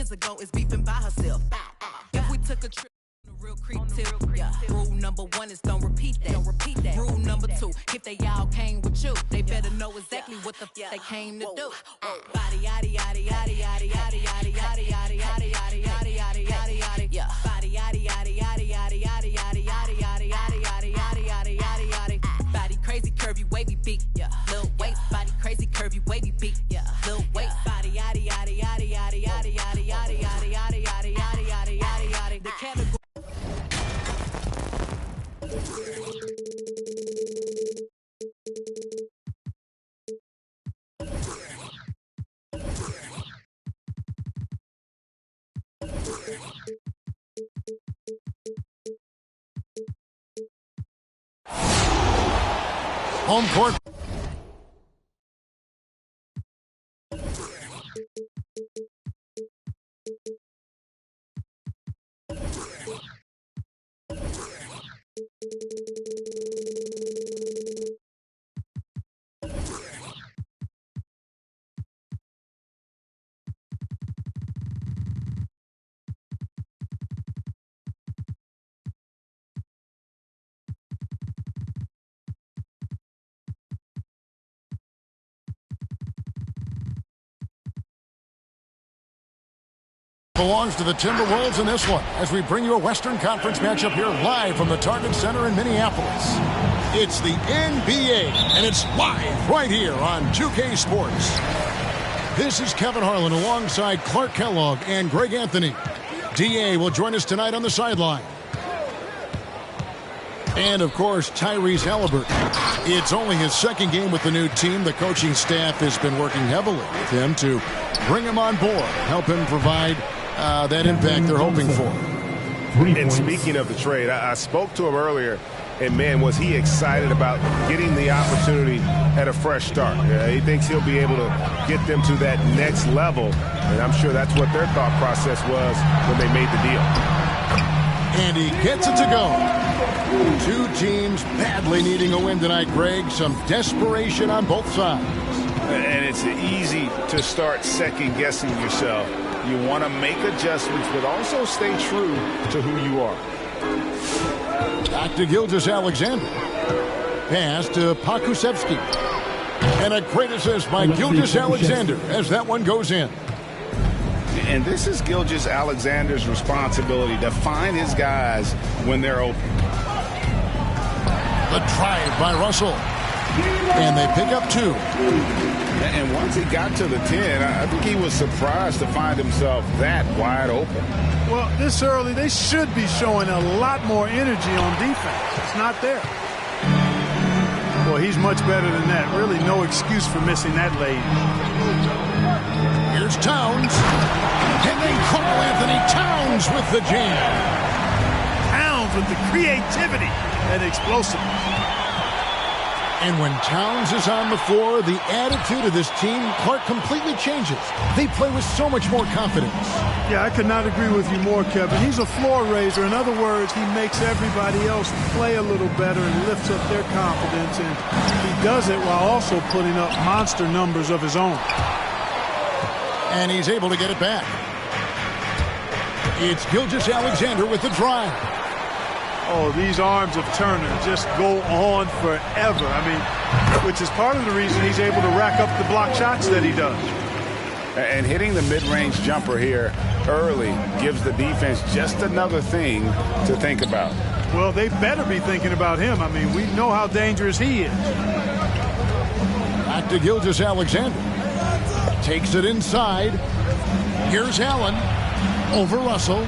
years ago is beefing by herself. If we took a trip on a real creep tip, rule number 1 is don't repeat that. Rule number 2, if they all came with you, they better know exactly what the they came to do. Body yaddy yaddy yaddy yaddy yaddy yaddy yaddy yaddy yaddy yaddy yaddy yaddy yaddy yaddy. Body yaddy yaddy yaddy yaddy yaddy yaddy yaddy yaddy yaddy yaddy yaddy yaddy yaddy. Body crazy, curvy, wavy beat. Lil waist, body crazy, curvy, wavy beat. Lil waist, body yaddy yaddy yaddy yaddy yaddy yaddy yaddy yaddy yaddy yaddy yaddy yaddy yaddy yaddy. The category. Home court. Belongs to the Timberwolves in this one as we bring you a Western Conference matchup here live from the Target Center in Minneapolis. It's the NBA, and it's live right here on 2K Sports. This is Kevin Harlan alongside Clark Kellogg and Greg Anthony. DA will join us tonight on the sideline. And, of course, Tyrese Halliburton. It's only his second game with the new team. The coaching staff has been working heavily with him to bring him on board, help him provide that impact they're hoping for. And speaking of the trade, I spoke to him earlier, and, man, was he excited about getting the opportunity at a fresh start. He thinks he'll be able to get them to that next level, and I'm sure that's what their thought process was when they made the deal. And he gets it to go. Two teams badly needing a win tonight, Greg. Some desperation on both sides. And it's easy to start second-guessing yourself. You want to make adjustments, but also stay true to who you are. Back to Gilgeous-Alexander. Pass to Pokusevski. And a great assist by Gilgeous-Alexander as that one goes in. And this is Gilgeous-Alexander's responsibility to find his guys when they're open. The drive by Russell. And they pick up 2. And once he got to the 10, I think he was surprised to find himself that wide open. Well, this early, they should be showing a lot more energy on defense. It's not there. Well, he's much better than that. Really no excuse for missing that late. Here's Towns. And then Karl Anthony Towns with the jam. Towns with the creativity and explosiveness. And when Towns is on the floor, the attitude of this team, Clark, completely changes. They play with so much more confidence. Yeah, I could not agree with you more, Kevin. He's a floor raiser. In other words, he makes everybody else play a little better and lifts up their confidence. And he does it while also putting up monster numbers of his own. And he's able to get it back. It's Gilgeous-Alexander with the drive. Oh, these arms of Turner just go on forever. I mean, which is part of the reason he's able to rack up the block shots that he does. And hitting the mid-range jumper here early gives the defense just another thing to think about. Well, they better be thinking about him. I mean, we know how dangerous he is. Back to Gilgeous-Alexander. Takes it inside. Here's Allen. Over Russell.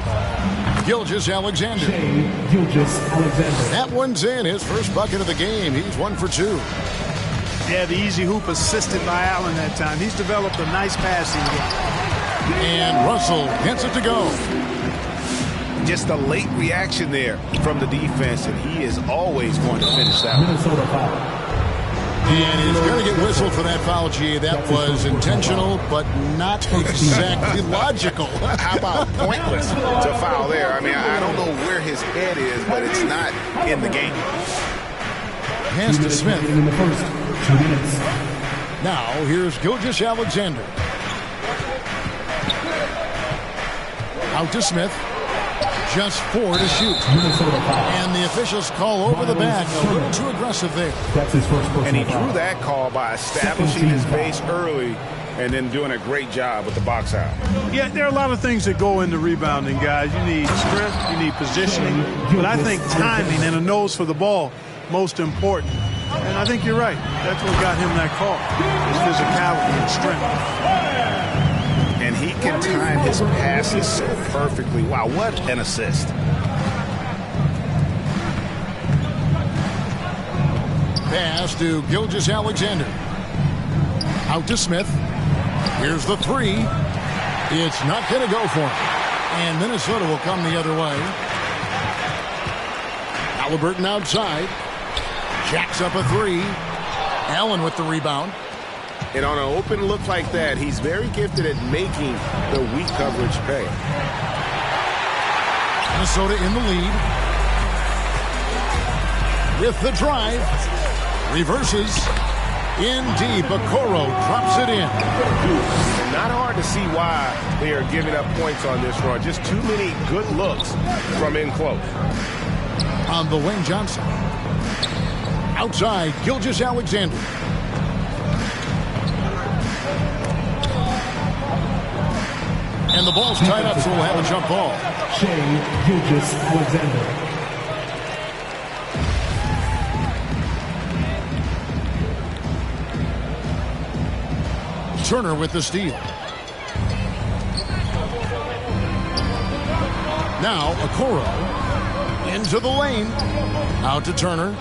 Gilgeous-Alexander. Gilgeous-Alexander. That one's in. His first bucket of the game. He's 1 for 2. Yeah, the easy hoop assisted by Allen that time. He's developed a nice passing game. And Russell gets it to go. Just a late reaction there from the defense, and he is always going to finish that one. Minnesota foul. And he's going to get whistled for that foul, G. That was intentional, but not exactly logical. How about pointless to foul there? I mean, I don't know where his head is, but it's not in the game. Pass to Smith. In the first 2 minutes. Now, here's Gilgeous-Alexander. Out to Smith. Just 4 to shoot. And the officials call over the back. A little too aggressive there. That's his first personal And he foul. drew that call by establishing his base early and then doing a great job with the box out. Yeah, there are a lot of things that go into rebounding, guys. You need strength, you need positioning, but I think timing and a nose for the ball, most important. And I think you're right. That's what got him that call, his physicality and strength. And he can time his passes so perfectly. Wow, what an assist. Pass to Gilgeous-Alexander. Out to Smith. Here's the 3. It's not going to go for him. And Minnesota will come the other way. Halliburton outside. Jacks up a 3. Allen with the rebound. And on an open look like that, he's very gifted at making the weak coverage pay. Minnesota in the lead. With the drive. Reverses. In deep. Okoro drops it in. And not hard to see why they are giving up points on this run. Just too many good looks from in close. On the wing, Johnson. Outside, Gilgeous-Alexander. And the ball's tied up, so we'll have a jump ball. Shai Gilgeous-Alexander. Turner with the steal. Now, Okoro into the lane. Out to Turner.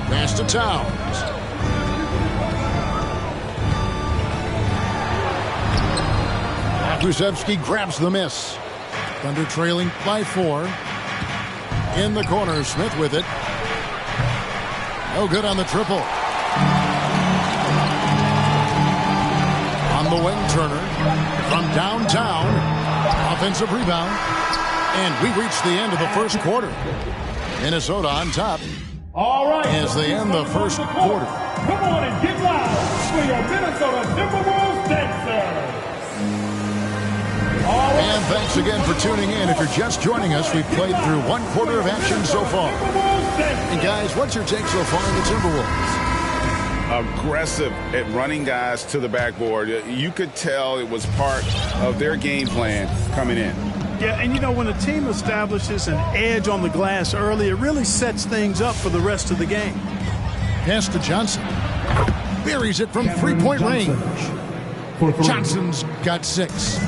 Pass to Towns. Krusevsky grabs the miss. Thunder trailing by 4. In the corner, Smith with it. No good on the triple. On the wing, Turner. From downtown. Offensive rebound. And we reach the end of the first quarter. Minnesota on top. All right. As they end the first quarter. Come on and get loud for your Minnesota Timberwolves dancers. And thanks again for tuning in. If you're just joining us, we've played through one quarter of action so far. And guys, what's your take so far on the Timberwolves? Aggressive at running guys to the backboard. You could tell it was part of their game plan coming in. Yeah, and you know, when a team establishes an edge on the glass early, it really sets things up for the rest of the game. Pass to Johnson. Buries it from three-point range. Johnson's got 6.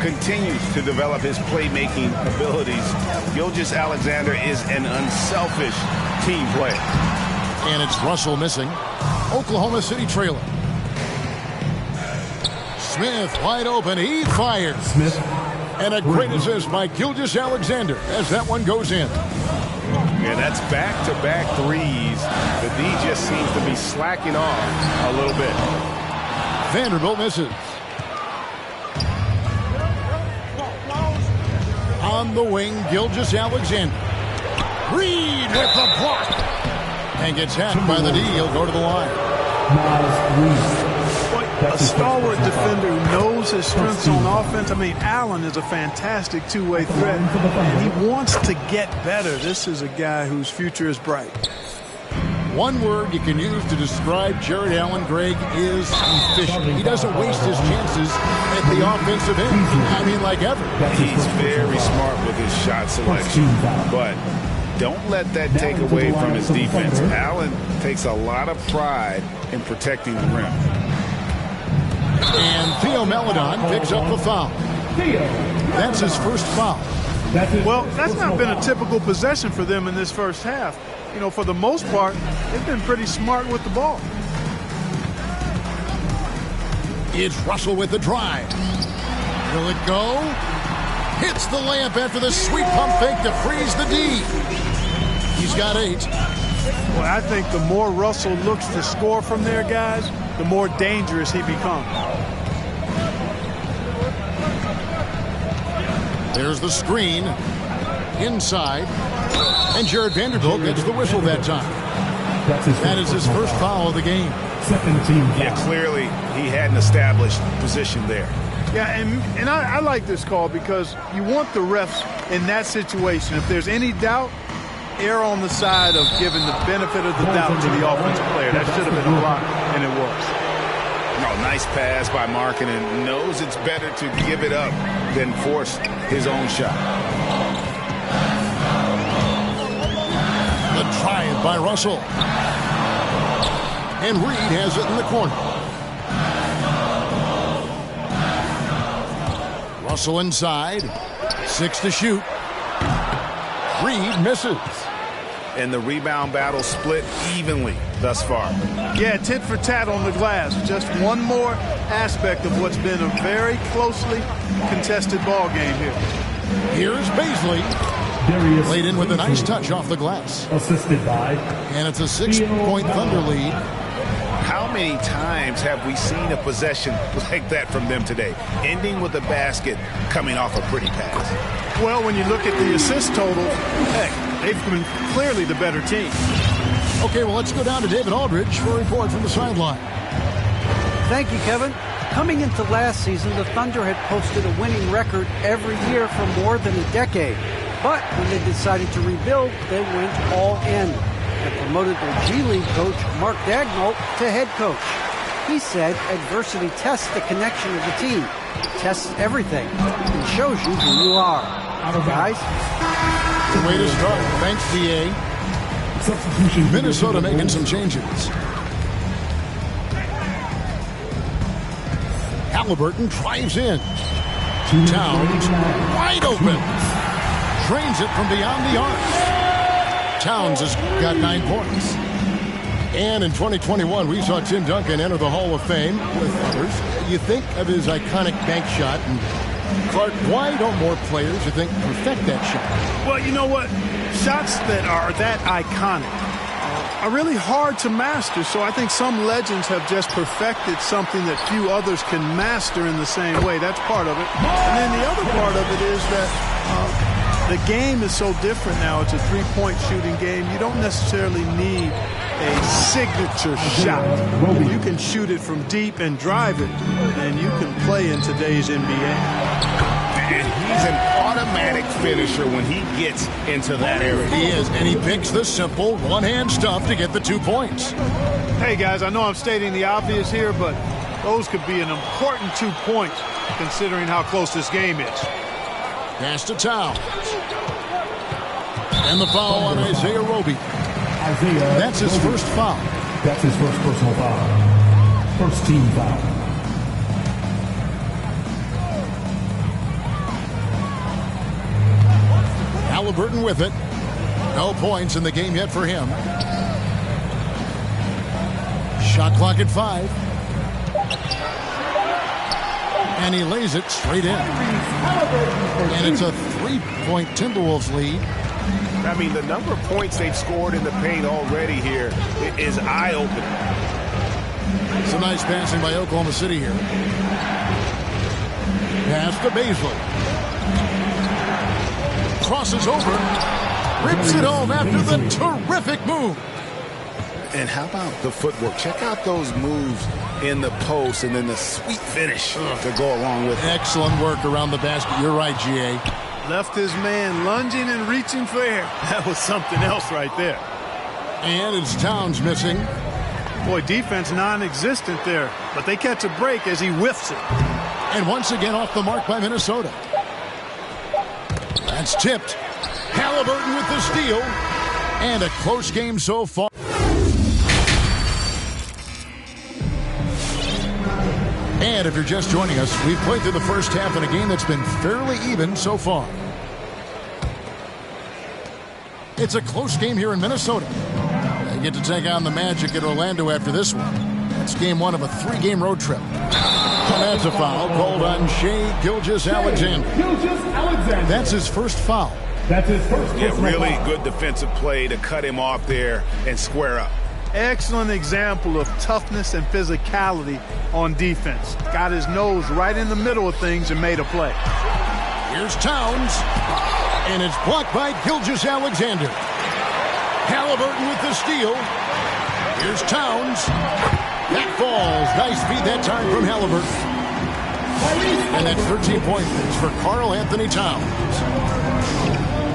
Continues to develop his playmaking abilities. Gilgeous-Alexander is an unselfish team player. And it's Russell missing. Oklahoma City trailing. Smith wide open. He fires. Smith. And a great assist by Gilgeous-Alexander as that one goes in. Yeah, that's back-to-back threes. The D just seems to be slacking off a little bit. Vanderbilt misses. On the wing, Gilgeous-Alexander. Reed with the block. And gets hacked by the D. He'll go to the line. Miles Reed. A stalwart defender who knows his strengths on offense. I mean, Allen is a fantastic two-way threat, and he wants to get better. This is a guy whose future is bright. One word you can use to describe Jared Allen, Greg, is efficient. He doesn't waste his chances at the offensive end. I mean, like ever. He's very smart with his shot selection, but don't let that take away from his defense. Allen takes a lot of pride in protecting the rim. And Theo Maledon picks up the foul. That's his first foul. Well, that's not been a typical possession for them in this first half. You know, for the most part, they've been pretty smart with the ball. It's Russell with the drive. Will it go? Hits the layup after the sweet pump fake to freeze the D. He's got 8. Well, I think the more Russell looks to score from there, guys, the more dangerous he becomes. There's the screen. Inside. And Jared Vanderbilt gets the whistle that time. That is his first foul of the game. Second team foul. Yeah, clearly he had an established position there. Yeah, and I like this call because you want the refs in that situation. If there's any doubt, err on the side of giving the benefit of the doubt to the offensive player. That should have been a block, and it was. Oh, nice pass by Markkanen. Knows it's better to give it up than force his own shot. The drive by Russell. And Reed has it in the corner. Russell inside. 6 to shoot. Reed misses. And the rebound battle split evenly thus far. Yeah, tit for tat on the glass. Just one more aspect of what's been a very closely contested ball game here. Here's Baisley. Laid in with a nice touch off the glass. Assisted by. And it's a 6-point Thunder lead. How many times have we seen a possession like that from them today? Ending with a basket, coming off a pretty pass. Well, when you look at the assist total, heck, they've been clearly the better team. Okay, well, let's go down to David Aldridge for a report from the sideline. Thank you, Kevin. Coming into last season, the Thunder had posted a winning record every year for more than a decade. But when they decided to rebuild, they went all in and promoted their G League coach, Mark Daigneault, to head coach. He said adversity tests the connection of the team, tests everything, and shows you who you are. Guys? Good way to start. Thanks, DA. Minnesota making some changes. Halliburton drives in. Towns wide open. Drains it from beyond the arc. Towns has got 9 points. And in 2021, we saw Tim Duncan enter the Hall of Fame with others. You think of his iconic bank shot. And Clark, why don't more players, you think, perfect that shot? Well, you know what? Shots that are that iconic are really hard to master. So I think some legends have just perfected something that few others can master in the same way. That's part of it. And then the other part of it is that the game is so different now. It's a three-point shooting game. You don't necessarily need a signature shot. If you can shoot it from deep and drive it, then you can play in today's NBA. And he's an automatic finisher when he gets into that area. He is, and he picks the simple one-hand stuff to get the 2 points. Hey, guys, I know I'm stating the obvious here, but those could be an important 2 points considering how close this game is. Pass to Towns. And the foul on Isaiah Roby. That's his first foul. That's his first personal foul. First team foul. Halliburton with it. No points in the game yet for him. Shot clock at 5. And he lays it straight in. And it's a 3-point Timberwolves lead. I mean, the number of points they've scored in the paint already here is eye-opening. Some nice passing by Oklahoma City here. Pass to Baisley. Crosses over. Rips it home after the terrific move. And how about the footwork? Check out those moves in the post and then the sweet finish to go along with it. Excellent work around the basket. You're right, G.A. Left his man lunging and reaching for air. That was something else right there. And it's Towns missing. Boy, defense non-existent there. But they catch a break as he whiffs it. And once again off the mark by Minnesota. That's tipped. Halliburton with the steal. And a close game so far. And if you're just joining us, we've played through the first half in a game that's been fairly even so far. It's a close game here in Minnesota. They get to take on the Magic at Orlando after this one. It's game 1 of a 3-game road trip. And that's a foul called on Shai Gilgeous-Alexander. That's his first foul. That's his first. Yeah, really good defensive play to cut him off there and square up. Excellent example of toughness and physicality on defense. Got his nose right in the middle of things and made a play. Here's Towns. And it's blocked by Gilgeous-Alexander. Halliburton with the steal. Here's Towns. That falls. Nice feed that time from Halliburton. And that's 13 points for Karl Anthony Towns.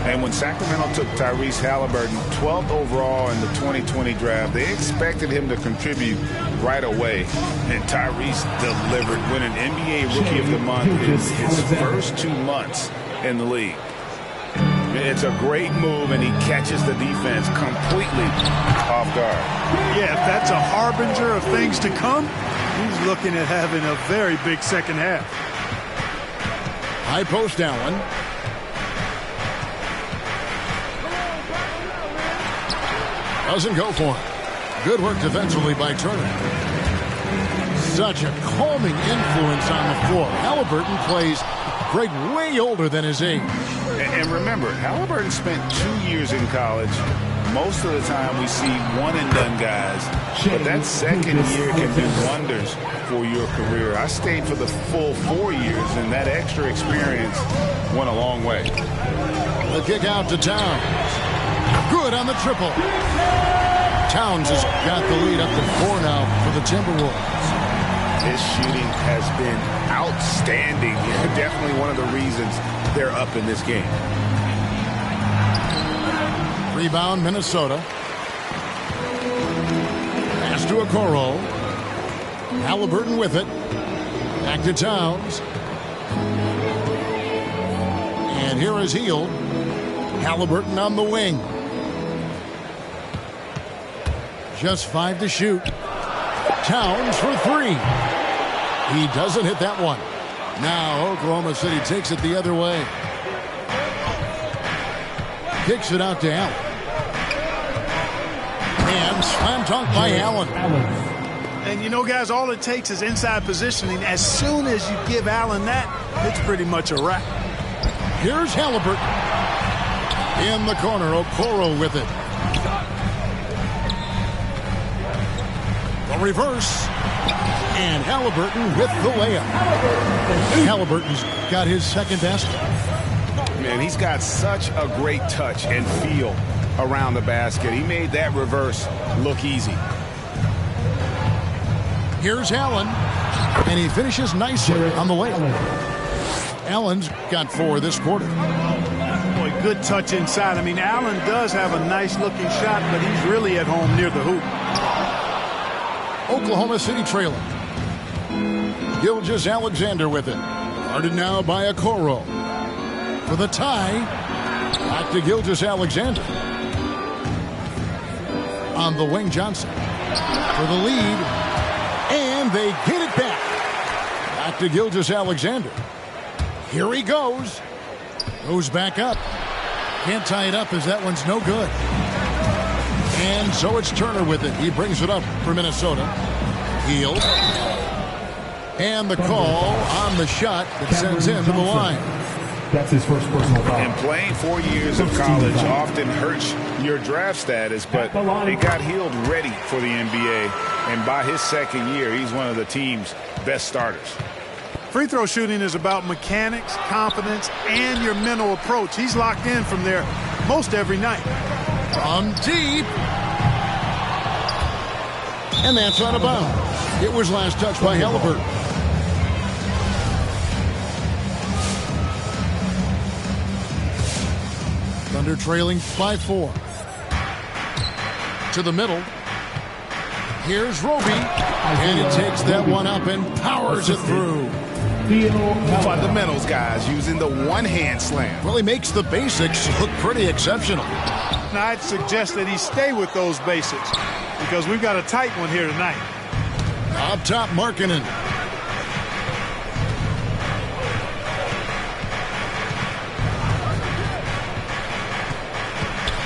And when Sacramento took Tyrese Halliburton 12th overall in the 2020 draft, they expected him to contribute right away. And Tyrese delivered, winning NBA Rookie of the Month in his first 2 months in the league. It's a great move, and he catches the defense completely off guard. Yeah, if that's a harbinger of things to come, he's looking at having a very big second half. High post Allen. Doesn't go for it. Good work defensively by Turner. Such a calming influence on the floor. Halliburton plays great, way older than his age. And remember, Halliburton spent 2 years in college. Most of the time we see one-and-done guys. But that second year can do wonders for your career. I stayed for the full 4 years, and that extra experience went a long way. The kick out to Towns. Good on the triple. Towns has got the lead up to 4 now for the Timberwolves. His shooting has been outstanding. Definitely one of the reasons they're up in this game. Rebound, Minnesota. Pass to Okoro. Halliburton with it. Back to Towns. And here is Hield. Halliburton on the wing. Just 5 to shoot. Towns for 3. He doesn't hit that one. Now Oklahoma City takes it the other way. Kicks it out to Allen. And slam dunk by Allen. And you know, guys, all it takes is inside positioning. As soon as you give Allen that, it's pretty much a wrap. Here's Halliburton. In the corner, Okoro with it. The reverse. And Halliburton with the layup. Halliburton's got his second basket. Man, he's got such a great touch and feel around the basket. He made that reverse look easy. Here's Allen. And he finishes nicely on the layup. Allen's got 4 this quarter. Boy, good touch inside. I mean, Allen does have a nice-looking shot, but he's really at home near the hoop. Oklahoma City trailing. Gilgeous-Alexander with it. Guarded now by Okoro. For the tie, back to Gilgeous-Alexander. On the wing, Johnson. For the lead. And they get it back. Back to Gilgeous-Alexander. Here he goes. Goes back up. Can't tie it up as that one's no good. And so it's Turner with it. He brings it up for Minnesota. Hield. And the call on the shot that sends him to the line. That's his first personal foul. And playing 4 years of college often hurts your draft status, but it got Hield ready for the NBA. And by his second year, he's one of the team's best starters. Free throw shooting is about mechanics, confidence, and your mental approach. He's locked in from there most every night. From deep. And that's out of bounds. It was last touched by Halliburton. Thunder trailing by 4. To the middle. Here's Roby. And he takes that one up and powers it through. Fundamentals, guys, using the one-hand slam. Well, he makes the basics look pretty exceptional. Now, I'd suggest that he stay with those basics because we've got a tight one here tonight. Up top, Markkanen.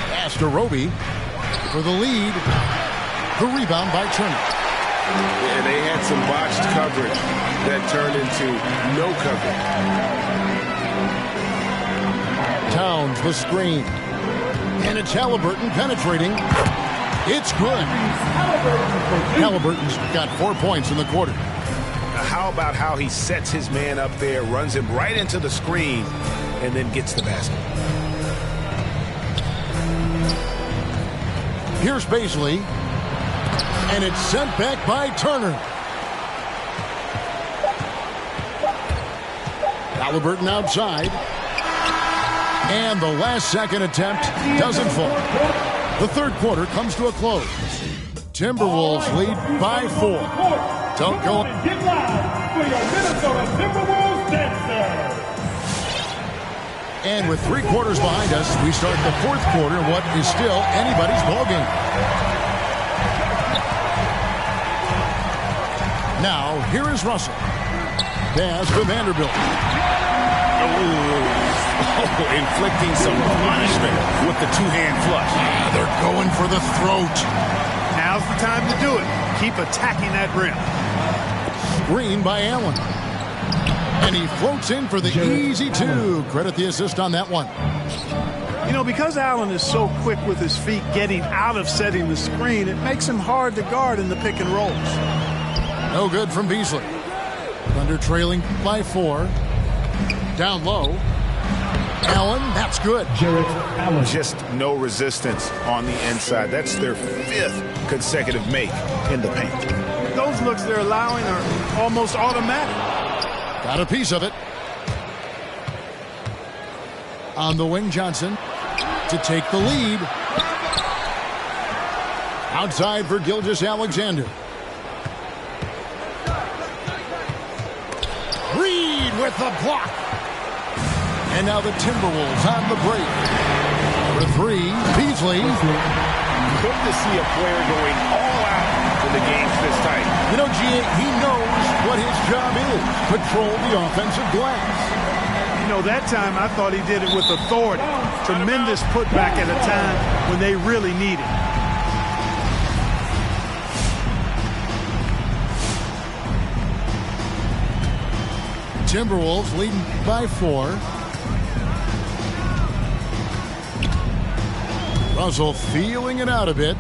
Pass to Roby for the lead. The rebound by Turner. Yeah, they had some botched coverage that turned into no coverage. Towns the screen. And it's Halliburton penetrating. It's good. Halliburton's got 4 points in the quarter. Now, how about how he sets his man up there, runs him right into the screen, and then gets the basket. Here's Baisley. And it's sent back by Turner. Halliburton outside. And the last second attempt doesn't fall. The third quarter comes to a close. Timberwolves lead by 4. Don't go. Get live for your Minnesota Timberwolves dancer. And with 3 quarters behind us, we start the fourth quarter in what is still anybody's ballgame. Now, here is Russell. Pass to Vanderbilt. Inflicting some punishment with the two-hand flush. They're going for the throat. Now's the time to do it. Keep attacking that rim. Screen by Allen. And he floats in for the easy 2. Credit the assist on that one. You know, because Allen is so quick with his feet getting out of setting the screen, it makes him hard to guard in the pick and rolls. No good from Beasley. Thunder trailing by 4. Down low. Allen, that's good. Just no resistance on the inside. That's their 5th consecutive make in the paint. Those looks they're allowing are almost automatic. Got a piece of it. On the wing, Johnson to take the lead. Outside for Gilgeous-Alexander. Reed with the block. And now the Timberwolves on the break. For 3, Beasley. Good to see a player going all out when the game's this tight. You know, he knows what his job is. Control the offensive glass. You know, that time I thought he did it with authority. Tremendous putback at a time when they really need it. Timberwolves leading by 4. Russell feeling it out a bit.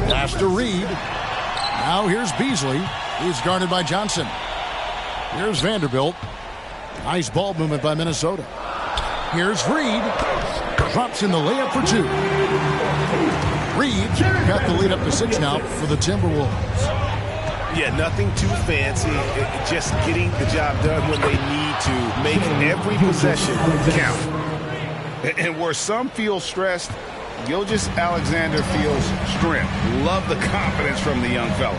Pass to Reed. Now here's Beasley. He's guarded by Johnson. Here's Vanderbilt. Nice ball movement by Minnesota. Here's Reed. Drops in the layup for 2. Reed got the lead up to 6 now for the Timberwolves. Yeah, nothing too fancy. Just getting the job done when they need to. Make every possession count. And where some feel stressed, Gilgeous-Alexander feels strength. Love the confidence from the young fella.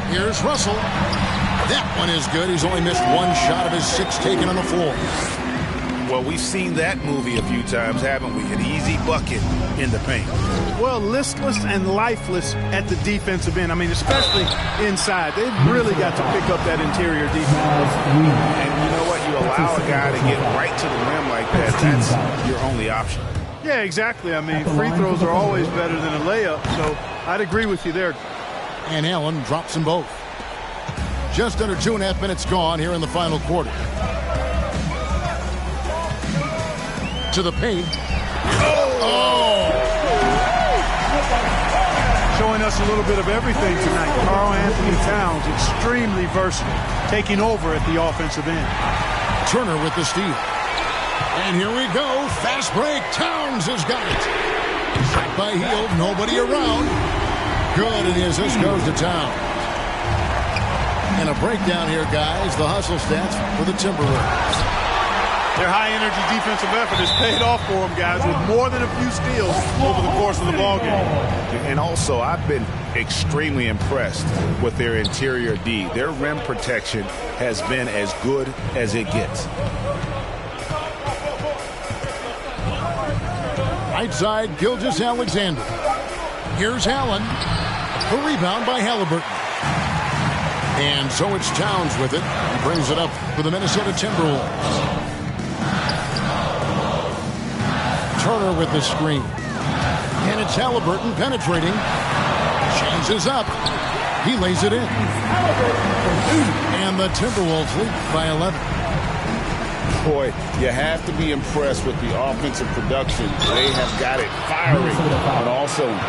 Here's Russell. That one is good. He's only missed 1 shot of his 6 taken on the floor. Well, we've seen that movie a few times, haven't we? An easy bucket in the paint. Well, listless and lifeless at the defensive end. I mean, especially inside. They've really got to pick up that interior defense. And you know what? You allow a guy to get right to the rim like that. That's your only option. Yeah, exactly. I mean, free throws are always better than a layup, so I'd agree with you there. And Allen drops them both. Just under 2.5 minutes gone here in the final quarter. To the paint. Showing us a little bit of everything tonight. Karl-Anthony Towns, extremely versatile, taking over at the offensive end. Turner with the steal. And here we go. Fast break. Towns has got it. Shot by Hield. Nobody around. Good, and the assist goes to Towns. And a breakdown here, guys. The hustle stats for the Timberwolves. Their high-energy defensive effort has paid off for them, guys, with more than a few steals over the course of the ballgame. And also, I've been extremely impressed with their interior D. Their rim protection has been as good as it gets. Right side, Gilgeous-Alexander. Here's Allen. The rebound by Halliburton. And so it's Towns with it. He brings it up for the Minnesota Timberwolves. Turner with the screen. And it's Halliburton penetrating. Changes up. He lays it in. And the Timberwolves lead by 11. Boy, you have to be impressed with the offensive production. They have got it firing on all cylinders.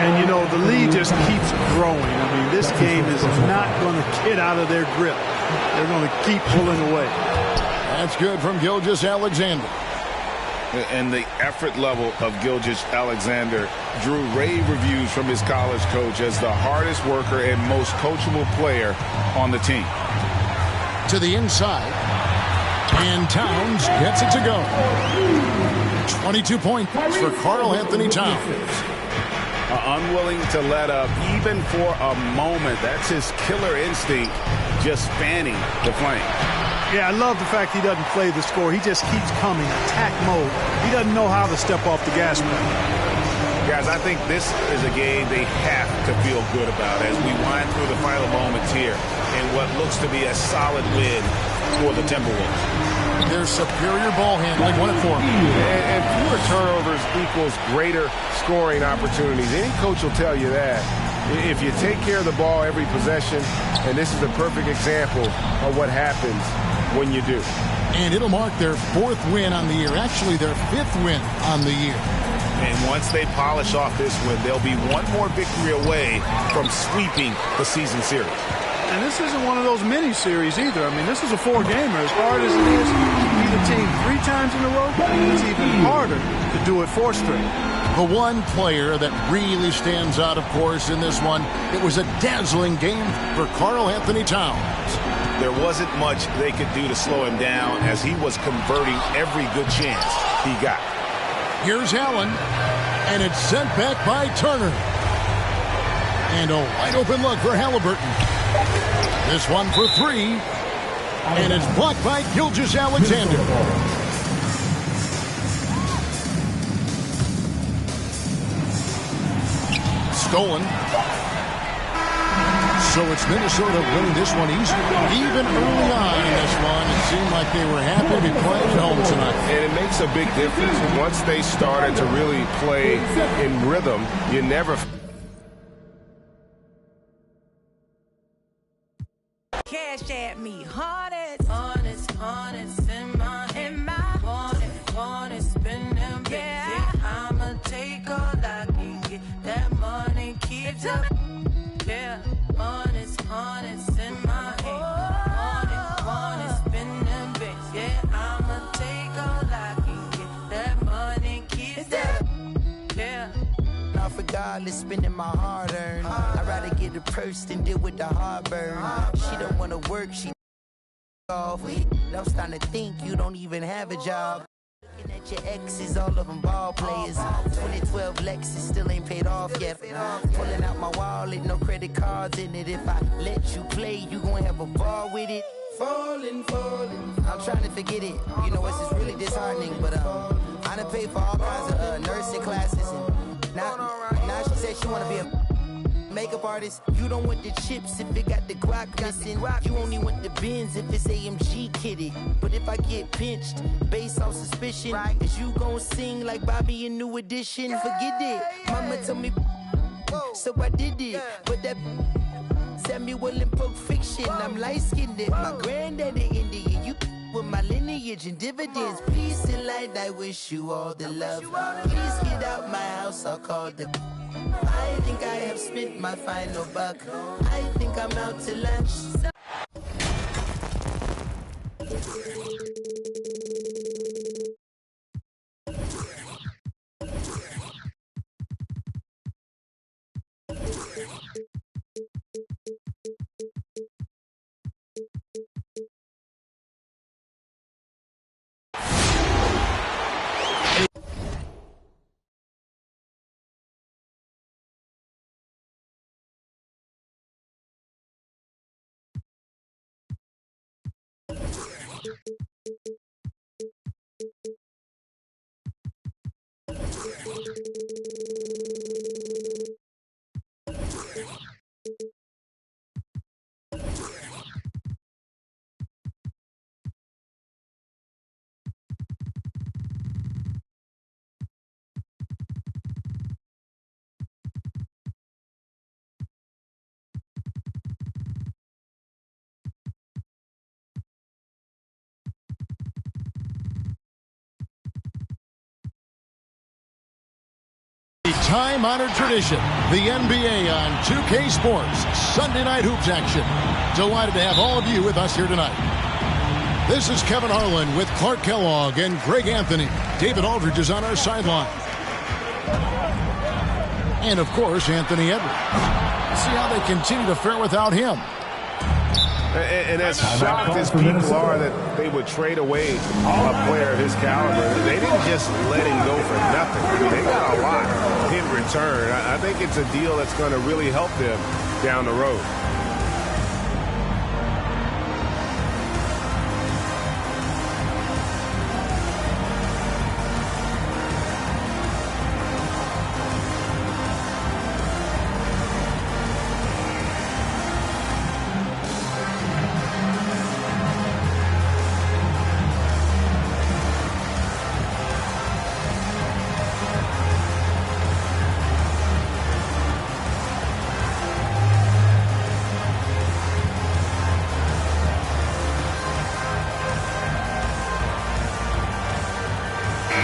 And, you know, the lead just keeps growing. I mean, this game is not going to get out of their grip. They're going to keep pulling away. That's good from Gilgeous-Alexander. And the effort level of Gilgeous-Alexander drew rave reviews from his college coach as the hardest worker and most coachable player on the team. to the inside. And Towns gets it to go. 22 points for Karl-Anthony Towns. Unwilling to let up even for a moment. That's his killer instinct, just fanning the flame. Yeah, I love the fact he doesn't play the score. He just keeps coming, attack mode. He doesn't know how to step off the gas pedal. Guys, I think this is a game they have to feel good about as we wind through the final moments here in what looks to be a solid win for the Timberwolves. Their superior ball handling won it for them. And fewer turnovers equals greater scoring opportunities. Any coach will tell you that. If you take care of the ball every possession, and this is a perfect example of what happens when you do. And it'll mark their 4th win on the year. Actually, their 5th win on the year. And once they polish off this win, they'll be one more victory away from sweeping the season series. And this isn't one of those mini-series either. I mean, this is a 4-gamer. As hard as it is to beat a team 3 times in a row, it's even harder to do it 4 straight. The one player that really stands out, of course, in this one, it was a dazzling game for Karl-Anthony Towns. There wasn't much they could do to slow him down as he was converting every good chance he got. Here's Allen, and it's sent back by Turner. And a wide-open look for Halliburton. This one for 3, and it's blocked by Gilgeous-Alexander. Stolen. So it's Minnesota winning this one easy. Even early on in this one, it seemed like they were happy to be playing at home tonight. And it makes a big difference. Once they started to really play in rhythm, you never... Cash at me, honest, honest, honest, in my want it, spend them, yeah. I'ma take all I can get, that money keeps up, yeah. Honest, honest, in my hand, want it, spend them, bitch, yeah. I'ma take all I can get, that money keeps up, yeah. Regardless, spending my hard-earned. I'd rather get a purse than deal with the heartburn. She don't want to work, she off. I'm starting to think you don't even have a job. Looking at your exes, all of them ball players. 2012 Lexus still ain't paid off yet. Pulling out my wallet, no credit cards in it. If I let you play, you gon' have a ball with it. Falling. I'm trying to forget it. You know, it's just really disheartening. But I done paid for all kinds of nursing classes. And now she said she wanna be a makeup artist. You don't want the chips if it got the guac missing. You only want the Benz if it's AMG kitty. But if I get pinched based on suspicion, is you gon' sing like Bobby in New Edition? Forget it. Mama told me, so I did it. But that Samuel in Pulp Fiction, I'm light-skinned. My granddaddy Indian, you with my lineage and dividends. Peace and light, I wish you all the love. Please get out my house, I'll call the... I think I have spent my final buck. I think I'm out to lunch. Time-honored tradition, the NBA on 2K Sports, Sunday Night Hoops action. Delighted to have all of you with us here tonight. This is Kevin Harlan with Clark Kellogg and Greg Anthony. David Aldridge is on our sideline. And, of course, Anthony Edwards. Let's see how they continue to fare without him. And as shocked as people are that they would trade away a player of his caliber, they didn't just let him go for nothing. I mean, they got a lot in return. I think it's a deal that's going to really help them down the road.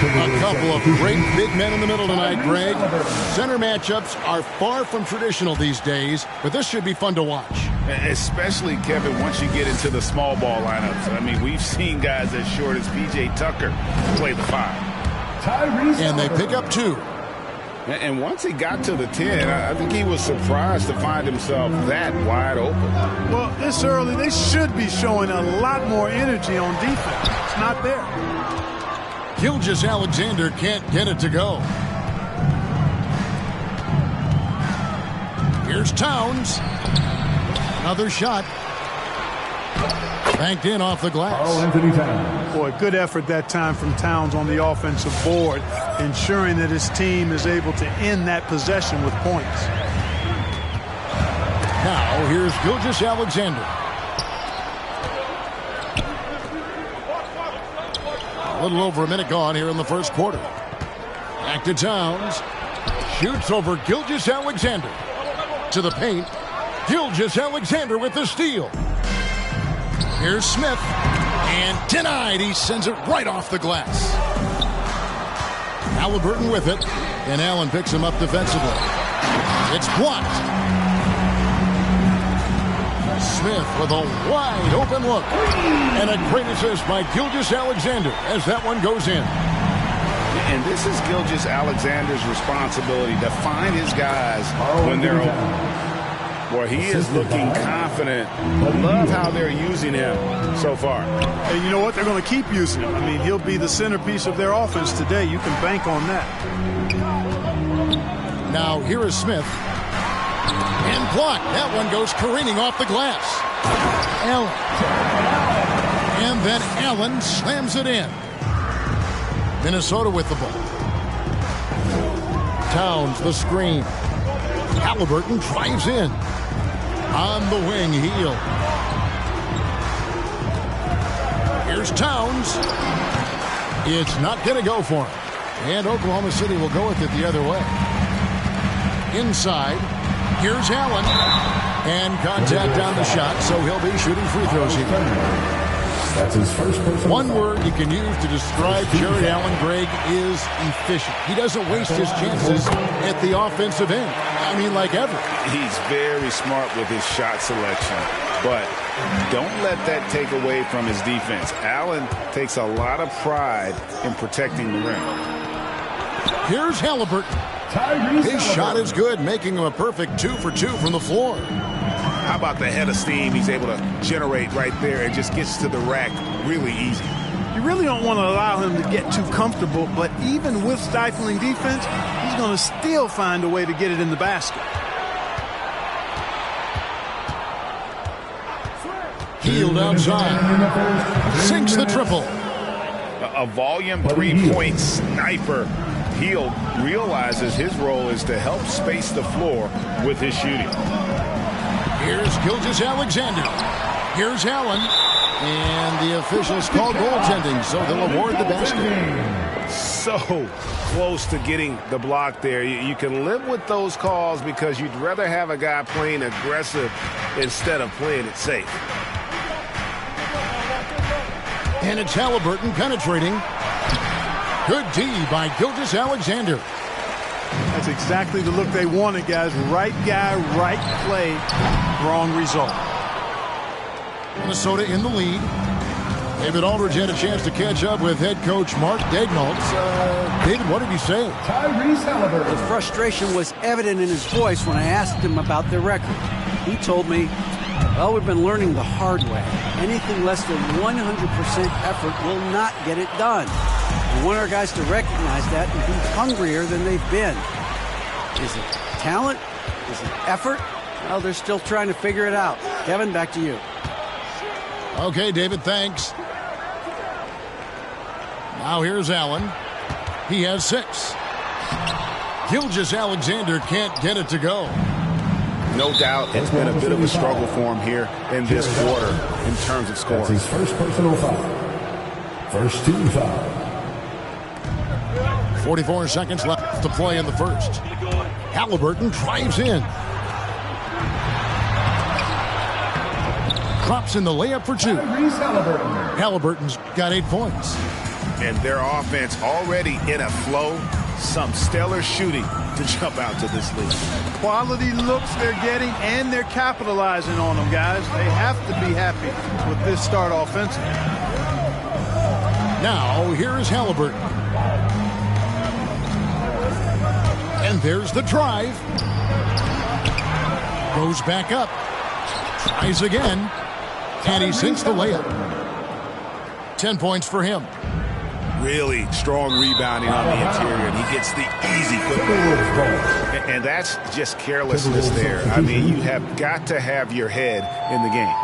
A couple of great big men in the middle tonight, Greg. Center matchups are far from traditional these days, but this should be fun to watch. Especially, Kevin, once you get into the small ball lineups. I mean, we've seen guys as short as P.J. Tucker play the 5. And they pick up 2. And once he got to the 10, I think he was surprised to find himself that wide open. Well, this early, they should be showing a lot more energy on defense. It's not there. Gilgeous-Alexander can't get it to go. Here's Towns. Another shot. Banked in off the glass. Boy, good effort that time from Towns on the offensive board, ensuring that his team is able to end that possession with points. Now, here's Gilgeous-Alexander. A little over a minute gone here in the first quarter. Back to Towns. Shoots over Gilgeous-Alexander. To the paint. Gilgeous-Alexander with the steal. Here's Smith. And denied. He sends it right off the glass. Halliburton with it. And Allen picks him up defensively. It's blocked. Smith with a wide open look. And a great assist by Gilgeous-Alexander as that one goes in. And this is Gilgeous-Alexander's responsibility to find his guys when they're open. Boy, he is looking confident. Love how they're using him so far. And you know what? They're going to keep using him. I mean, he'll be the centerpiece of their offense today. You can bank on that. Now, here is Smith. And blocked. That one goes careening off the glass. Allen. And then Allen slams it in. Minnesota with the ball. Towns the screen. Halliburton drives in. On the wing, Hield. Here's Towns. It's not going to go for him. And Oklahoma City will go with it the other way. Inside. Here's Allen. And contact on the shot, so he'll be shooting free throws here. That's his first personal. One word you can use to describe Jared Allen, Greg, is efficient. He doesn't waste his chances at the offensive end. I mean, like ever. He's very smart with his shot selection, but don't let that take away from his defense. Allen takes a lot of pride in protecting the rim. Here's Halliburton. His shot is good, making him a perfect 2 for 2 from the floor. How about the head of steam he's able to generate right there and just gets to the rack really easy. You really don't want to allow him to get too comfortable, but even with stifling defense, he's going to still find a way to get it in the basket. Hield outside. Sinks the triple. A volume three-point sniper. Hield realizes his role is to help space the floor with his shooting. Here's Gilgeous-Alexander. Here's Allen. And the officials call goaltending, so they'll award the basket. So close to getting the block there. You can live with those calls because you'd rather have a guy playing aggressive instead of playing it safe. And it's Halliburton penetrating. Good D by Gilgeous-Alexander. That's exactly the look they wanted, guys. Right guy, right play, wrong result. Minnesota in the lead. David Aldridge had a chance to catch up with head coach Mark Daigneault. David, what did he say? Tyrese Halliburton. The frustration was evident in his voice when I asked him about their record. He told me, Well, we've been learning the hard way. Anything less than 100% effort will not get it done. We want our guys to recognize that and be hungrier than they've been. Is it talent? Is it effort? Well, they're still trying to figure it out. Kevin, back to you. Okay, David, thanks. Now here's Allen. He has 6. Gilgeous-Alexander can't get it to go. No doubt it's been a bit of a struggle for him here in this quarter in terms of scoring. That's his first personal foul. First team foul. 44 seconds left to play in the first. Halliburton drives in. Drops in the layup for 2. Halliburton's got 8 points. And their offense already in a flow. Some stellar shooting to jump out to this lead. Quality looks they're getting, and they're capitalizing on them, guys. They have to be happy with this start offensively. Now, here is Halliburton. And there's the drive. Goes back up. Tries again. And he sinks the layup. 10 points for him. Really strong rebounding on the interior, and he gets the easy football. And that's just carelessness there. I mean, you have got to have your head in the game.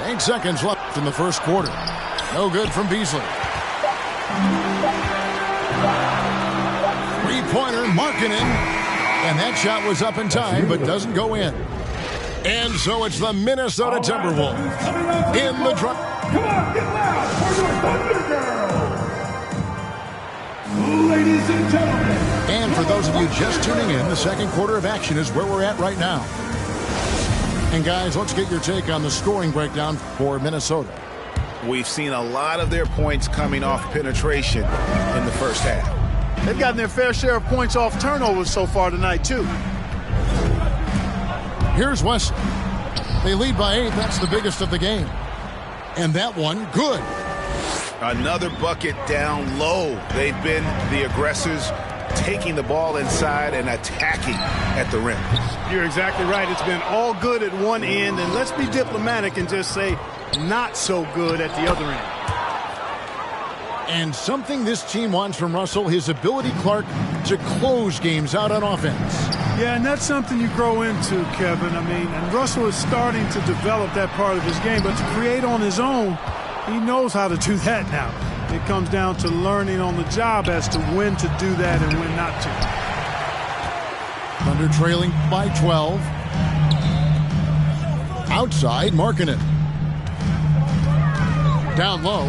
Eight seconds left in the first quarter. No good from Beasley. Three-pointer, Markkanen. And that shot was up in time, but doesn't go in. And so it's the Minnesota Timberwolves in the drop. Come on, get loud for your Thunder Girls. Ladies and gentlemen. And for those of you just tuning in, the second quarter of action is where we're at right now. And guys, let's get your take on the scoring breakdown for Minnesota. We've seen a lot of their points coming off penetration in the first half. They've gotten their fair share of points off turnovers so far tonight, too. Here's Wesley. They lead by 8. That's the biggest of the game. And that one, good. Another bucket down low. They've been the aggressors, taking the ball inside and attacking at the rim. You're exactly right. It's been all good at one end, and let's be diplomatic and just say not so good at the other end. And something this team wants from Russell, his ability, Clark, to close games out on offense. Yeah, and that's something you grow into, Kevin. I mean, and Russell is starting to develop that part of his game, but to create on his own, he knows how to do that now. It comes down to learning on the job as to when to do that and when not to. Thunder trailing by 12. Outside, Markkanen. Down low.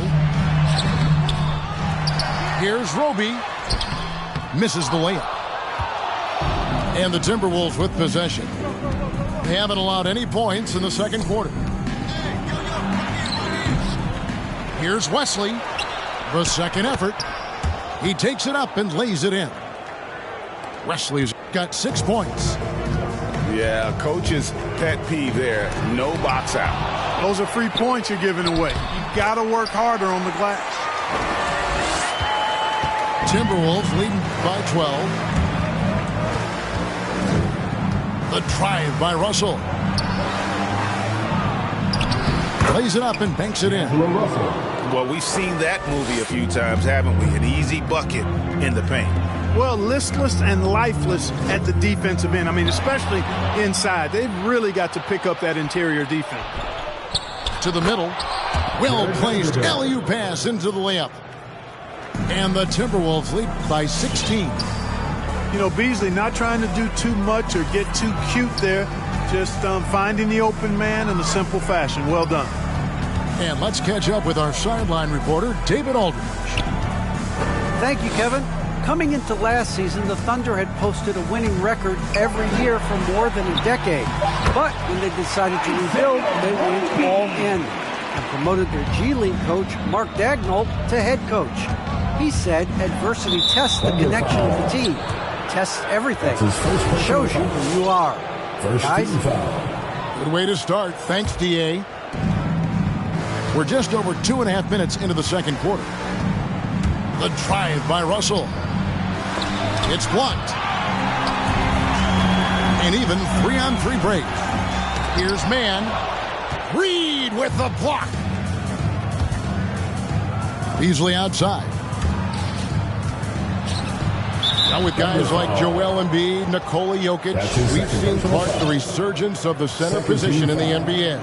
Here's Roby. Misses the layup. And the Timberwolves with possession. They haven't allowed any points in the second quarter. Here's Wesley. The second effort. He takes it up and lays it in. Wesley's got 6 points. Yeah, coach's pet peeve there. No box out. Those are free points you're giving away. You got to work harder on the glass. Timberwolves leading by 12. The drive by Russell. Lays it up and banks it in. Well, we've seen that movie a few times, haven't we? An easy bucket in the paint. Well, listless and lifeless at the defensive end. I mean, especially inside. They've really got to pick up that interior defense. To the middle. Well-placed alley-oop pass into the layup. And the Timberwolves lead by 16. You know, Beasley not trying to do too much or get too cute there. Just finding the open man in a simple fashion. Well done. And let's catch up with our sideline reporter, David Aldridge. Thank you, Kevin. Coming into last season, the Thunder had posted a winning record every year for more than a decade. But when they decided to rebuild, they went all in and promoted their G League coach, Mark Daigneault, to head coach. He said adversity tests the connection of the team, tests everything, shows you who you are. Guys? Good way to start. Thanks, D.A. We're just over 2.5 minutes into the second quarter. The drive by Russell. It's blocked. And even 3-on-3 break. Here's man. Reed with the block. Beasley outside. Now with guys like Joel Embiid, Nikola Jokic, we've seen Clark the resurgence of the center position in the NBA.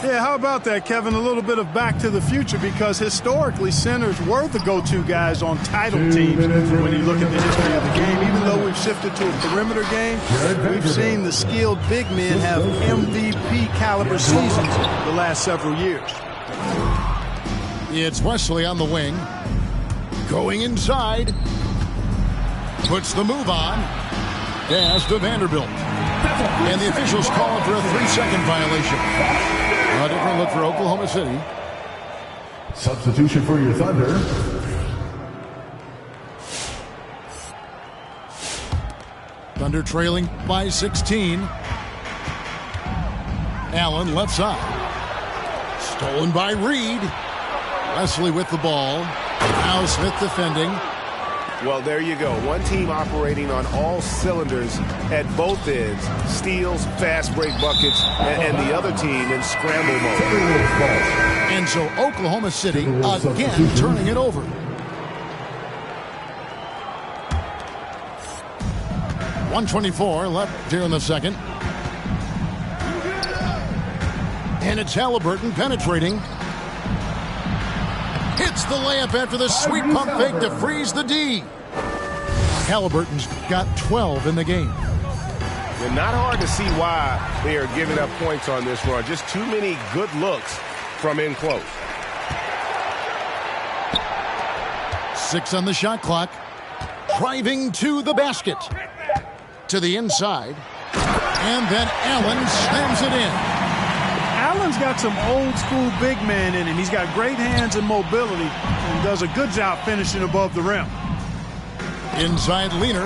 Yeah, how about that, Kevin? A little bit of back to the future, because historically centers were the go-to guys on title teams. When you look at the history of the game, even though we've shifted to a perimeter game, we've seen the skilled big men have MVP caliber seasons the last several years. It's Wesley on the wing. Going inside. Puts the move on. Pass to Vanderbilt. And the officials call for a 3-second violation. A different look for Oklahoma City. Substitution for your Thunder. Thunder trailing by 16. Allen left side. Stolen by Reed. Wesley with the ball. Now Smith defending. Well, there you go. One team operating on all cylinders at both ends. Steals, fast break buckets, and the other team in scramble mode. And so Oklahoma City again turning it over. .124 left here in the second. And it's Halliburton penetrating. Hits the layup after the sweet pump fake to freeze the D. Halliburton's got 12 in the game. And not hard to see why they are giving up points on this run. Just too many good looks from in close. 6 on the shot clock. Driving to the basket. To the inside. And then Allen slams it in. Allen's got some old-school big man in him. He's got great hands and mobility and does a good job finishing above the rim. Inside Leaner.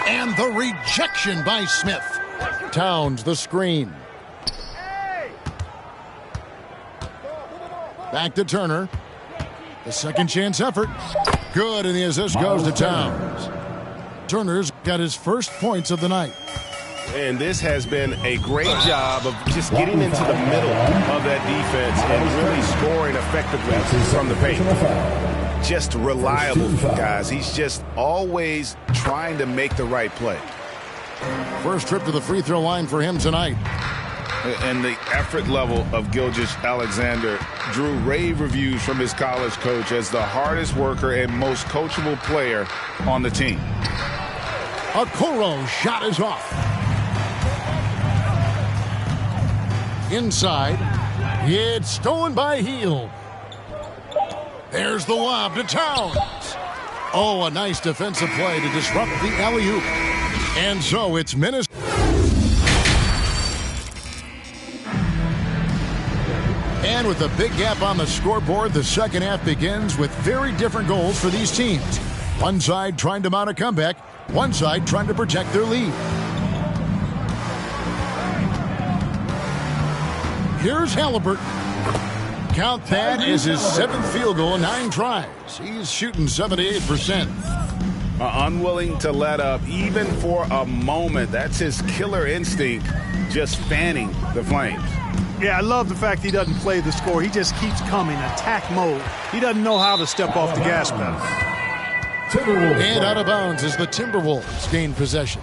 And the rejection by Smith. Towns the screen. Back to Turner. The second chance effort. Good, and the assist goes to Towns. Turner's got his first points of the night. And this has been a great job of just getting into the middle of that defense and really scoring effectively from the paint. Just reliable, guys. He's just always trying to make the right play. First trip to the free throw line for him tonight. And the effort level of Gilgeous-Alexander drew rave reviews from his college coach as the hardest worker and most coachable player on the team. Okoro shot is off. Inside. It's stolen by Hield. There's the lob to Towns. Oh, a nice defensive play to disrupt the alley-oop. And so it's Minnesota. And with a big gap on the scoreboard, the second half begins with very different goals for these teams. One side trying to mount a comeback, one side trying to protect their lead. Here's Halliburton. Count that as his 7th field goal in 9 tries. He's shooting 78%. Unwilling to let up even for a moment. That's his killer instinct, just fanning the flames. Yeah, I love the fact he doesn't play the score. He just keeps coming, attack mode. He doesn't know how to step off the gas pedal. And out of bounds as the Timberwolves gain possession.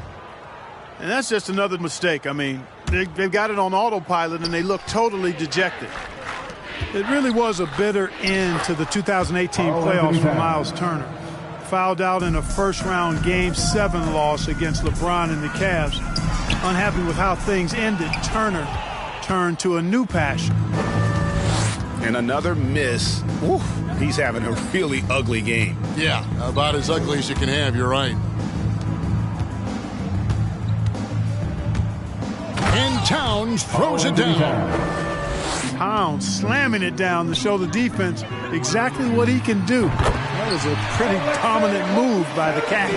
And that's just another mistake. I mean, they've got it on autopilot, and they look totally dejected. It really was a bitter end to the 2018 playoffs for Miles Turner. Fouled out in a first-round Game 7 loss against LeBron and the Cavs. Unhappy with how things ended, Turner turned to a new passion. And another miss. Oof, he's having a really ugly game. Yeah, about as ugly as you can have, you're right. And Towns throws it down. Towns slamming it down to show the defense exactly what he can do. That was a pretty dominant move by the Cat.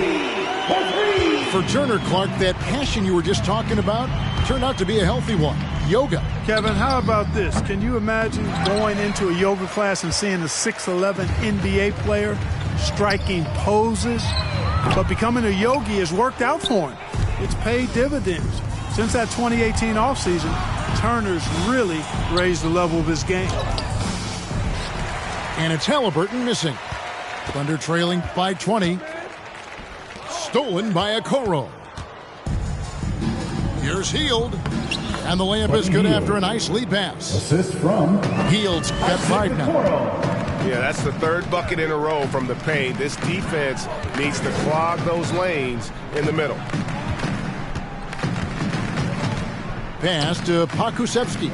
For Turner, Clark, that passion you were just talking about turned out to be a healthy one. Yoga. Kevin, how about this? Can you imagine going into a yoga class and seeing a 6'11" NBA player striking poses But becoming a Yogi has worked out for him. It's paid dividends. Since that 2018 offseason, Turner's really raised the level of his game. And it's Halliburton missing. Thunder trailing by 20. Stolen by Okoro. Here's Hield. And the layup is good after a nice lead pass. Assist from Hield's got 5 now. Yeah, that's the third bucket in a row from the paint. This defense needs to clog those lanes in the middle. Pass to Pokusevski.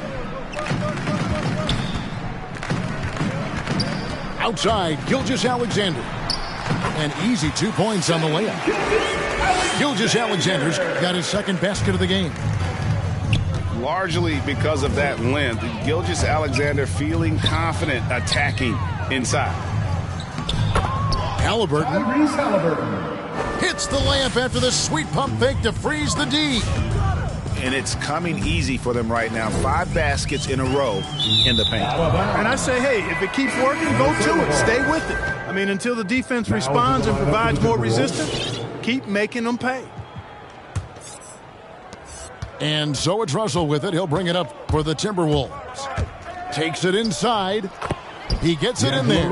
Outside, Gilgeous-Alexander. An easy 2 points on the layup. Gilgeous-Alexander's got his second basket of the game. Largely because of that length, Gilgeous-Alexander feeling confident attacking inside. Halliburton hits the layup after the sweet pump fake to freeze the D. And it's coming easy for them right now. 5 baskets in a row in the paint. And I say, hey, if it keeps working, go to it. Stay with it. I mean, until the defense responds and provides more resistance, keep making them pay. And so it's Russell with it. He'll bring it up for the Timberwolves. Takes it inside. He gets it in there.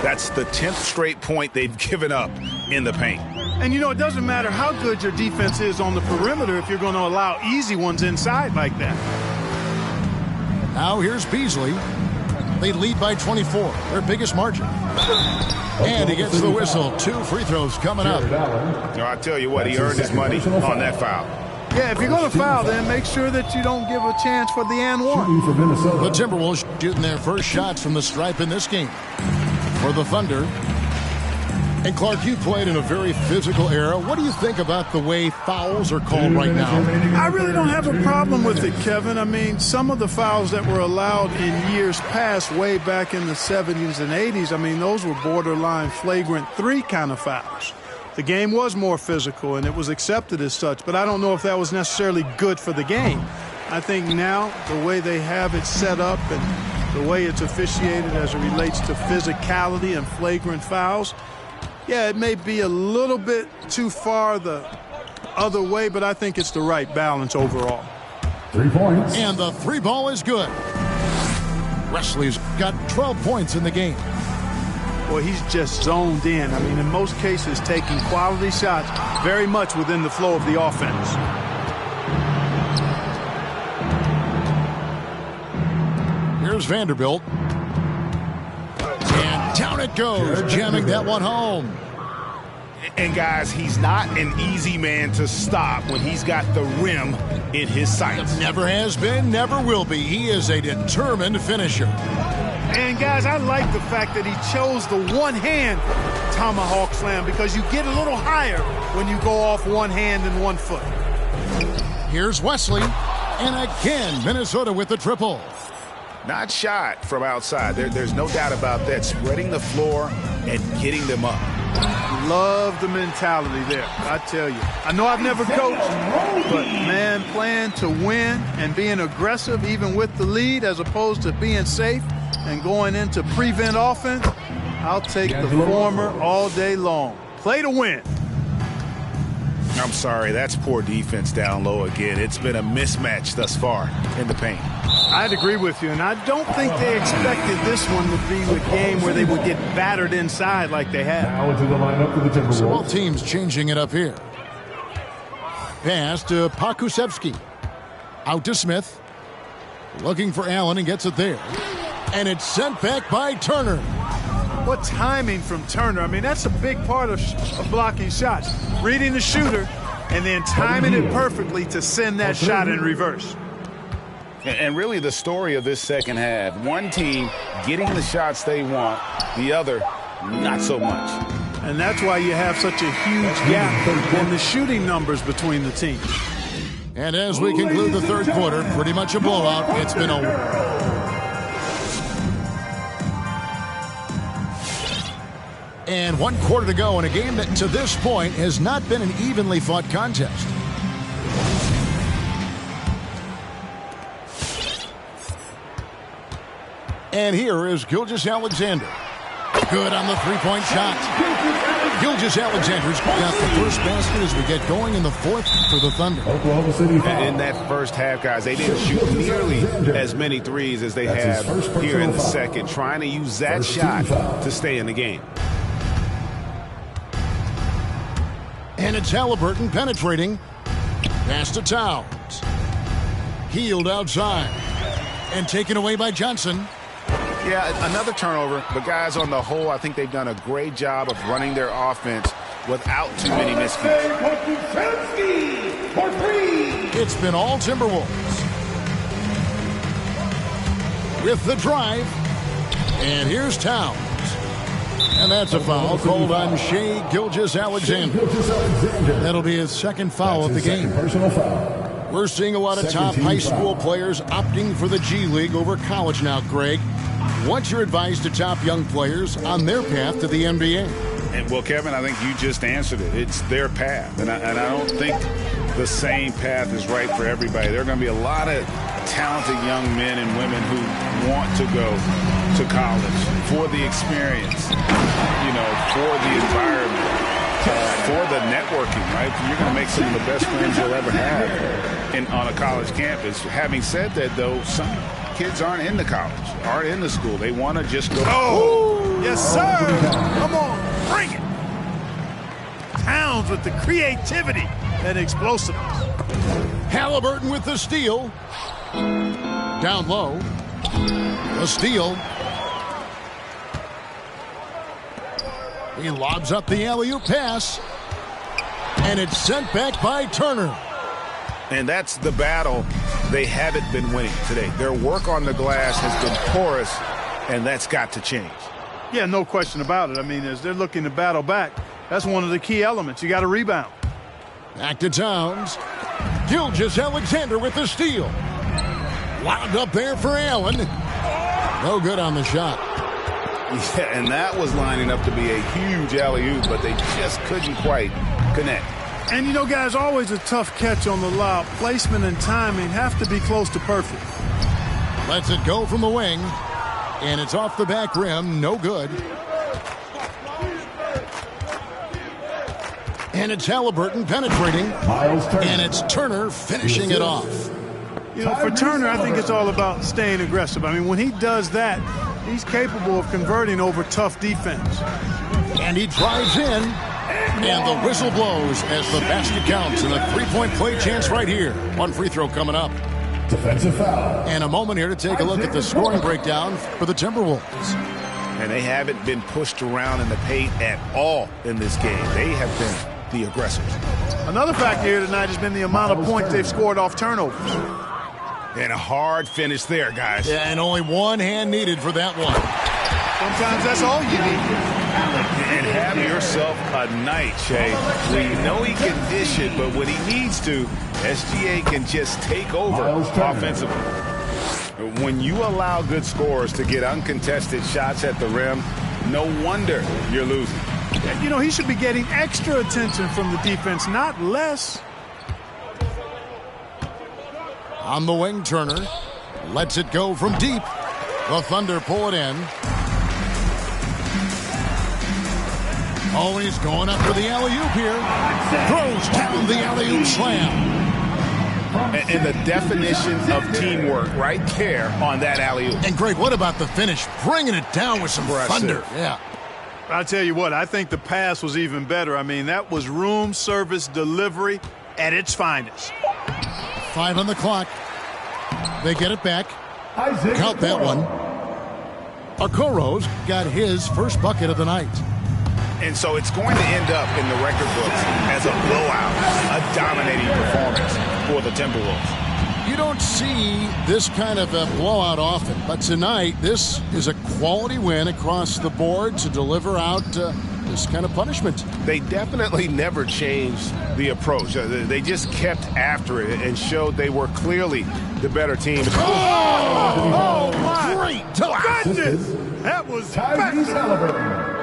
That's the 10th straight point they've given up in the paint. And, you know, it doesn't matter how good your defense is on the perimeter if you're going to allow easy ones inside like that. Now here's Beasley. They lead by 24, their biggest margin. And he gets the whistle. 2 free throws coming up. No, I tell you what, he earned his money on that foul. Yeah, if you're going to foul, then make sure that you don't give a chance for the and one. The Timberwolves shooting their first shots from the stripe in this game. For the Thunder. And Clark, you played in a very physical era. What do you think about the way fouls are called right now? I really don't have a problem with it, Kevin. I mean, some of the fouls that were allowed in years past, way back in the 70s and 80s, I mean, those were borderline flagrant 3 kind of fouls. The game was more physical, and it was accepted as such, but I don't know if that was necessarily good for the game. I think now the way they have it set up and the way it's officiated as it relates to physicality and flagrant fouls, yeah, it may be a little bit too far the other way, but I think it's the right balance overall. 3 points. And the 3 ball is good. Wesley's got 12 points in the game. Well, he's just zoned in. I mean, in most cases, taking quality shots very much within the flow of the offense. Here's Vanderbilt. And down it goes, jamming that one home. And, guys, he's not an easy man to stop when he's got the rim in his sights. Never has been, never will be. He is a determined finisher. And, guys, I like the fact that he chose the one-hand tomahawk slam because you get a little higher when you go off one hand and 1 foot. Here's Wesley. And again, Minnesota with the triple. Not shot from outside. There's no doubt about that. Spreading the floor and getting them up. Love the mentality there, I tell you. I know I've never coached, but, man, playing to win and being aggressive even with the lead as opposed to being safe and going into prevent offense, I'll take the former all day long. Play to win. I'm sorry, that's poor defense down low again. It's been a mismatch thus far in the paint. I'd agree with you, and I don't think they expected this one to be a game where they would get battered inside like they have. Now into the lineup for the Timberwolves. So both teams changing it up here. Pass to Pokusevski. Out to Smith. Looking for Allen and gets it there. And it's sent back by Turner. What timing from Turner. I mean, that's a big part of blocking shots. Reading the shooter and then timing it perfectly to send that shot in reverse. And really the story of this second half, one team getting the shots they want, the other not so much. And that's why you have such a huge gap in the shooting numbers between the teams. And as we conclude the third quarter, pretty much a blowout. It's been a... And 1 quarter to go in a game that to this point has not been an evenly fought contest. And here is Gilgeous-Alexander. Good on the 3-point shot. Gilgeous-Alexander's got the first basket as we get going in the fourth for the Thunder. Oklahoma City foul. And in that first half, guys, they didn't shoot nearly as many threes as they have here in the second, trying to use that shot to stay in the game. And it's Halliburton penetrating. Pass to Towns. Healed outside. And taken away by Johnson. Yeah, another turnover. But guys, on the whole, I think they've done a great job of running their offense without too many miscues. It's been all Timberwolves. With the drive. And here's Towns. And that's a foul called on Shai Gilgeous-Alexander. That'll be his second foul of the game. Personal foul. We're seeing a lot of top high school players opting for the G League over college now, Greg. What's your advice to top young players on their path to the NBA? And well, Kevin, I think you just answered it. It's their path. And I don't think the same path is right for everybody. There are going to be a lot of talented young men and women who want to go to college for the experience, for the environment, for the networking, right? You're going to make some of the best friends you'll ever have on a college campus. Having said that, though, some kids aren't into college, aren't into school. They want to just go. Oh, yes, sir. Come on, bring it. Towns with the creativity and explosiveness. Halliburton with the steal. Down low. The steal. He lobs up the alley-oop pass. And it's sent back by Turner. And that's the battle they haven't been winning today. Their work on the glass has been porous, and that's got to change. Yeah, no question about it. I mean, as they're looking to battle back, that's one of the key elements. You got to rebound. Back to Towns. Gilgeous-Alexander with the steal. Wound up there for Allen. No good on the shot. Yeah, and that was lining up to be a huge alley-oop, but they just couldn't quite connect. And, guys, always a tough catch on the lob. Placement and timing have to be close to perfect. Lets it go from the wing. And it's off the back rim. No good. And it's Halliburton penetrating. And it's Turner finishing it off. For Turner, I think it's all about staying aggressive. I mean, when he does that, he's capable of converting over tough defense. And he drives in. And the whistle blows as the basket counts. And a three-point play chance right here. One free throw coming up. Defensive foul. And a moment here to take a look at the scoring breakdown for the Timberwolves. And they haven't been pushed around in the paint at all in this game. They have been the aggressors. Another factor here tonight has been the amount of points they've scored off turnovers. And a hard finish there, guys. Yeah, and only one hand needed for that one. Sometimes that's all you need. And have yourself a night, Shai. We know he can dish it, but when he needs to, SGA can just take over offensively. When you allow good scorers to get uncontested shots at the rim, no wonder you're losing. And, he should be getting extra attention from the defense, not less. On the wing, Turner lets it go from deep. The Thunder pull it in. Oh, he's going up for the alley-oop here. Throws down the alley-oop slam. And the definition of teamwork right there on that alley-oop. And, Greg, what about the finish? Bringing it down with some thunder. Yeah. I'll tell you what, I think the pass was even better. I mean, that was room service delivery at its finest. 5 on the clock. They get it back. Count that one. Okoro's got his first bucket of the night. And so it's going to end up in the record books as a blowout, a dominating performance for the Timberwolves. You don't see this kind of a blowout often, but tonight this is a quality win across the board to deliver out this kind of punishment. They definitely never changed the approach. They just kept after it and showed they were clearly the better team. Oh my great goodness! That was spectacular.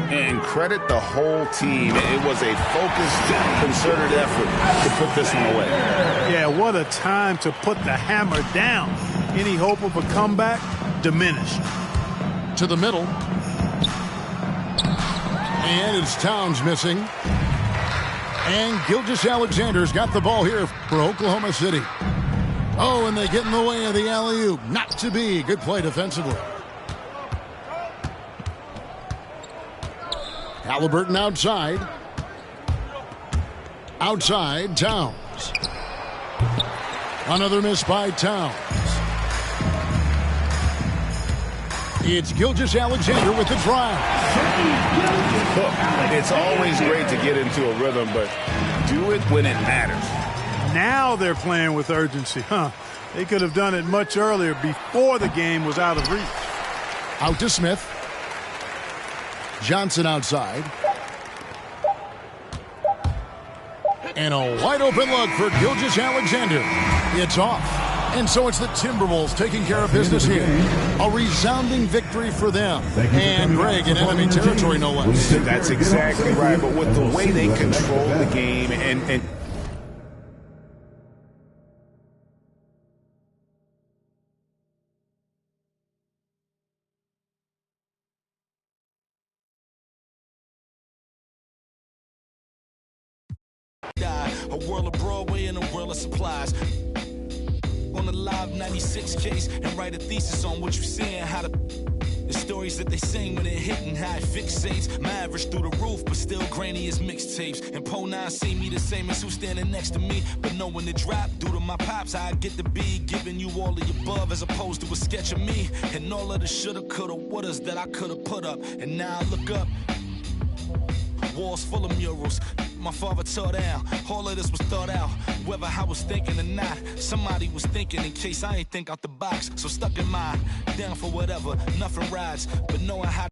And credit the whole team. It was a focused, concerted effort to put this one away. Yeah, what a time to put the hammer down. Any hope of a comeback diminished. To the middle. And it's Towns missing. And Gilgeous-Alexander's got the ball here for Oklahoma City. Oh, and they get in the way of the alley-oop. Not to be. Good play defensively. Halliburton outside. Outside, Towns. Another miss by Towns. It's Gilgeous-Alexander with the drive. It's always great to get into a rhythm, but do it when it matters. Now they're playing with urgency, huh? They could have done it much earlier before the game was out of reach. Out to Smith. Johnson outside. And a wide open look for Gilgeous-Alexander. It's off. And so it's the Timberwolves taking care of business here. A resounding victory for them. And Greg in enemy territory, no less. That's exactly right. But with the way they control the game and a world of Broadway and a world of supplies. On the live 96 case and write a thesis on what you see and how the stories that they sing when it hit and how it fixates. My average through the roof, but still grainy as mixtapes. And Po 9 see me the same as who's standing next to me. But knowing the drop due to my pops, I get to be giving you all of the above as opposed to a sketch of me. And all of the shoulda, coulda, wouldas that I coulda put up. And now I look up. Walls full of murals, my father tore down. All of this was thought out, whether I was thinking or not. Somebody was thinking in case I ain't think out the box. So stuck in mind, down for whatever, nothing rides. But knowing how